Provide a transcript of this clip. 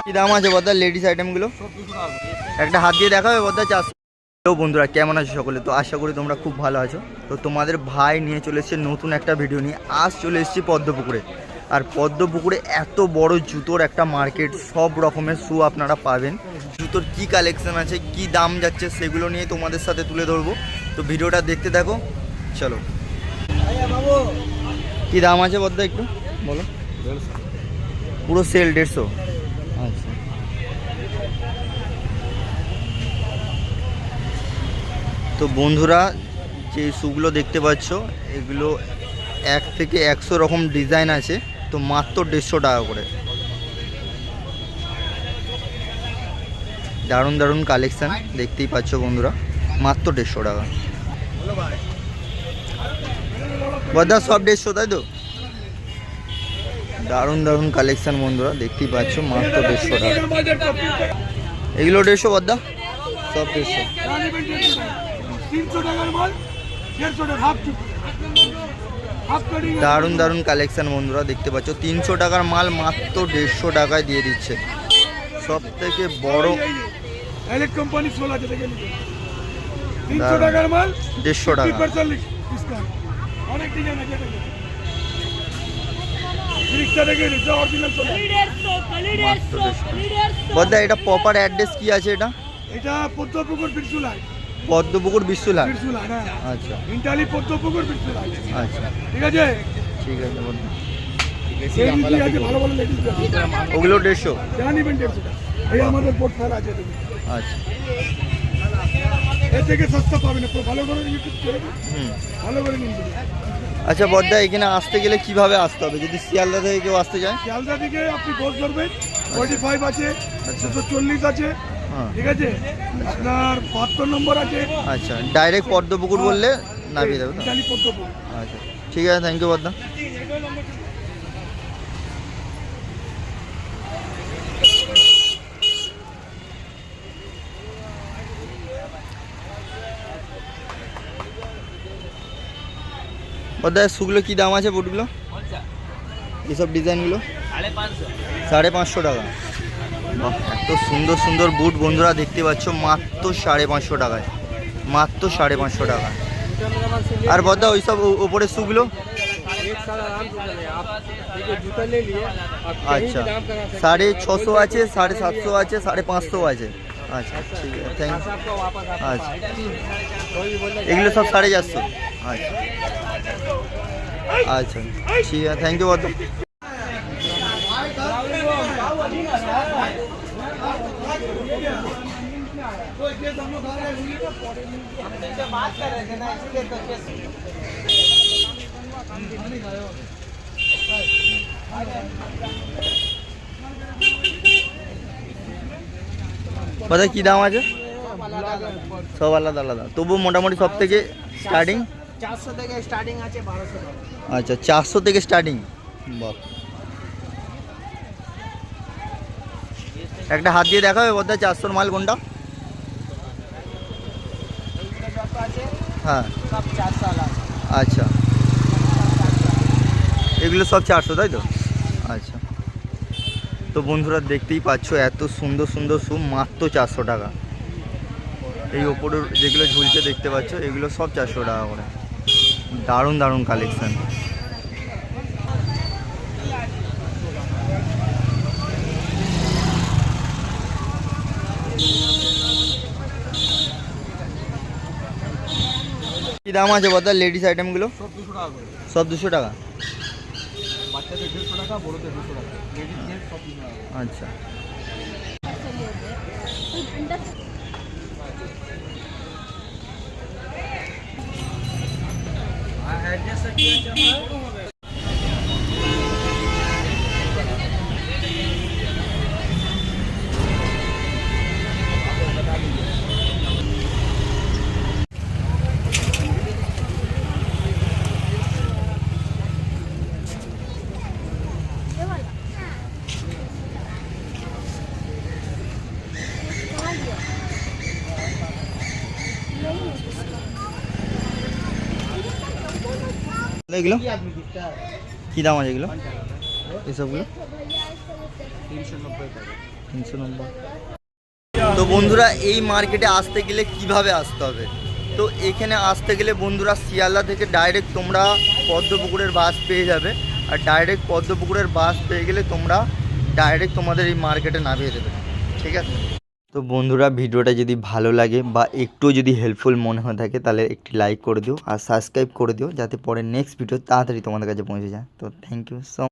কি দাম আছে বদ্দা লেডিস আইটেমগুলো? একটা হাত দিয়ে দেখাবে বদ্দা? 400। হ্যালো বন্ধুরা, কেমন আছো সকলে? তো আশা করি তোমরা খুব ভালো আছো। তো তোমাদের ভাই নিয়ে চলে এসেছে নতুন একটা ভিডিও নিয়ে। আজ চলে এসেছি পদ্মপুকুরে। আর পদ্মপুকুরে এত বড় জুতোর একটা মার্কেট, সব রকমের শু আপনারা পাবেন। জুতোর কি কালেকশন আছে, কি দাম যাচ্ছে, সেগুলো নিয়ে তোমাদের সাথে তুলে ধরবো। তো ভিডিওটা দেখতে থাকো, চলো। কি দাম আছে বদ্দা একটু বলো? পুরো সেল 150। আচ্ছা, তো বন্ধুরা যে শুগুলো দেখতে পাচ্ছ, এগুলো 1 থেকে 100 রকম ডিজাইন আছে। তো মাত্র 150 টাকা করে। দারুণ দারুণ কালেকশান দেখতেই পাচ্ছ বন্ধুরা, মাত্র 150 টাকা। বদ্দা সব 150 তাই তো? দারুণ দারুণ কালেকশান বন্ধুরা দেখতেই পাচ্ছ, মাত্র 150 টাকা। এগুলো 150 বদ্দা? সব 150। দারুণ দারুণ কালেকশন বন্ধুরা দেখতে পাচ্ছ। 300 টাকার মাল মাত্র 150 টাকায় দিয়ে দিচ্ছে। সব থেকে বড় কোম্পানি 300 টাকার মাল 150 টাকা। বদ্দা এটা প্রপার অ্যাড্রেস কি আছে? এটা পদ্মপুকুর বিরসুলা। পদ্মপুকুর বিরসুলা, আচ্ছা। ইন্টালি পদ্মপুকুর বিরসুলা, আচ্ছা। ঠিক আছে, ঠিক আছে বদ্দা। ওগুলো 150 জানিবেন, 150 এই আমাদের পোর্টফোলিও আছে। আচ্ছা, এর থেকে সস্তা পাবেন, ভালো করে ইউটিউব করে ভালো করে নিন। আচ্ছা বদ্দা, এখানে আসতে গেলে কিভাবে আসতে হবে? যদি শিয়ালদা থেকে কেউ আসতে চায়? শিয়ালদা থেকে আপনি বস ধরবেন, 45 আছে, 240 আছে, ঠিক আছে, আপনার 72 নম্বর আছে। আচ্ছা, ডাইরেক্ট পদ্মপুকুর বললে নামিয়ে দেবে? আচ্ছা, ঠিক আছে, থ্যাংক ইউ বদ্দা। বদ্দা শুগুলো কি দাম আছে? বুটগুলো এইসব ডিজাইনগুলো 550 টাকা। এত সুন্দর সুন্দর বুট বন্ধুরা দেখতে পাচ্ছ, মাত্র 550 টাকায়, মাত্র 550 টাকা। আর বদ্দা ওই সব ওপরের শুগুলো? আচ্ছা, 650 আছে, 750 আছে, 550 আছে। আচ্ছা, ঠিক আছে, থ্যাংক ইউ। আচ্ছা, এগুলো সব 450। আচ্ছা আচ্ছা, ঠিক আছে, থ্যাংক ইউ বদ্দা। বদ্দা কি দাম আছে? সব আলাদা আলাদা, তবু মোটামুটি সব থেকে স্টার্টিং 400 থেকে স্টার্টিং আছে, 1200 টাকা। আচ্ছা, 400 থেকে স্টার্টিং। বাহ, একটা হাত দিয়ে দেখাবে বদ্দা 400 মাল কোনটা? হ্যাঁ, আচ্ছা, এগুলো সব 400 তাই তো? আচ্ছা, তো বন্ধুরা দেখতেই পাচ্ছ এত সুন্দর সুন্দর শু, মাত্র 400 টাকা। এই ওপরে যেগুলো ঝুলছে দেখতে পাচ্ছ, এগুলো সব 400 টাকা করে। দারুণ দারুণ কালেকশন। কি দাম আছে বদ্দা লেডিস আইটেমগুলো? সব 200 টাকা। বাচ্চাদের 150 টাকা, বড়দের 200 টাকা। আচ্ছা, এগুলো কি দাম আছে? এগুলো এসবগুলো 390 টাকা। 300 নম্বর। তো বন্ধুরা এই মার্কেটে আসতে গেলে কিভাবে আসতে হবে? তো এখানে আসতে গেলে বন্ধুরা শিয়ালদা থেকে ডাইরেক্ট তোমরা পদ্মপুকুরের বাস পেয়ে যাবে। আর ডাইরেক্ট পদ্মপুকুরের বাস পেয়ে গেলে তোমরা ডাইরেক্ট তোমাদের এই মার্কেটে নামিয়ে দেবে, ঠিক আছে? তো বন্ধুরা ভিডিওটা যদি ভালো লাগে বা একটু যদি হেল্পফুল মনে হয়ে থাকে তাহলে একটি লাইক করে দিও আর সাবস্ক্রাইব করে দিও, যাতে পরে নেক্সট ভিডিও তাড়াতাড়ি তোমাদের কাছে পৌঁছে যায়। তো থ্যাংক ইউ সো